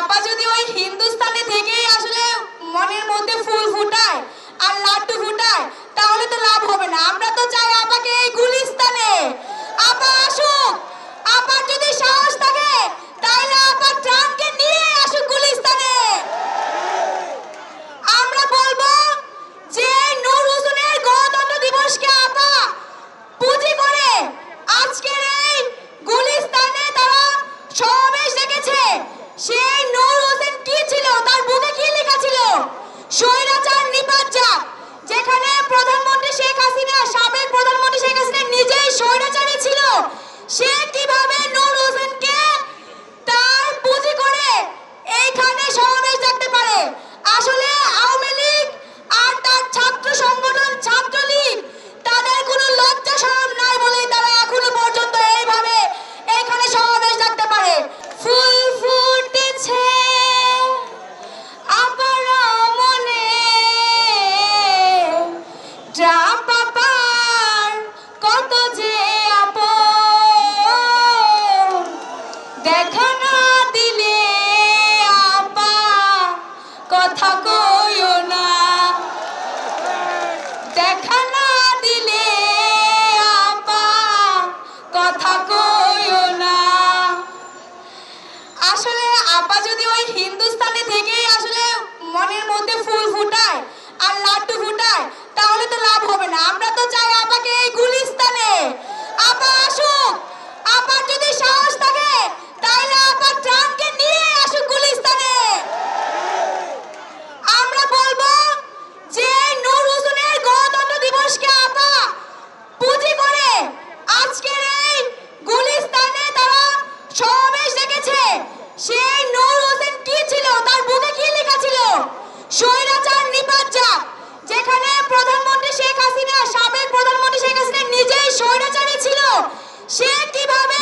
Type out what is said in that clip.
আপা যদি ওই হিন্দুস্তানে থেকেই আসলে মনের মধ্যে ফুল ফুটায় আর লাড্ডু ফুটায় তাহলে তো লাভ হবে না। আমরা তো চাই আপাকে এই গুলিস্তানে। আপা আসুক, আপার যদি সাহস থাকে তাহলে আপা ট্রামকে নিয়ে আসুক গুলিস্তানে। আমরা বলবো যে নূর হোসেনের গণতন্ত্র দিবসকে আপা পুঁজি করে আজকের এই গুলিস্তানে তারা সমাবেশ ডেকেছে। সেই নূর হোসেন কি ছিল, তার বুকে কি লেখা ছিল? স্বৈরাচার নিপাত যাক। যেখানে প্রধানমন্ত্রী শেখ হাসিনা, সাবেক প্রধানমন্ত্রী শেখ হাসিনা নিজেই স্বৈরাচারী ছিল, সে কিভাবে নূর হোসেনকে তার পুঁজি করে এইখানে সমাবেশ ডাকতে পারে? আসলে আওয়ামী লীগ আর তার ছাত্র সংগঠন ছাত্রলীগ তাদের কোনো লজ্জা শরম নাই বলেই তারা এখনো পর্যন্ত এইভাবে এখানে সমাবেশ ডাকতে পারে। ফুল ফুটেছে আপার মনে, ট্রাম পাপার কত যে আপন, দেখা না দিলে আপা কথা কইও না, দেখা না দিলে আপা কথা কইও না। আসলে আপা যদি ওই হিন্দুস্তানে থেকেই আসলে মনের মধ্যে ফুল ফুটায় আর লাড্ডু ফুটায় তাহলে তো লাভ হবে না। আমরা তো চাই আপাকে এই গুলিস্তানে। আপা আসুক, আপার যদি সাহস থাকে তাহলে আপা ট্রামকে নিয়ে আসুক গুলিস্তানে। আমরা বলবো যে নূর হোসেনের গণতন্ত্র দিবসকে আপা পুঁজি করে আজকের এই গুলিস্তানে তারা সমাবেশ ডেকেছে। সেই নূর হোসেন কি ছিল, তার বুকে কি লেখা ছিল? স্বৈরাচার নিপাত যাক। যেখানে প্রধানমন্ত্রী শেখ হাসিনা, সাবেক প্রধানমন্ত্রী শেখ হাসিনা নিজেই স্বৈরাচারী ছিল, সে কিভাবে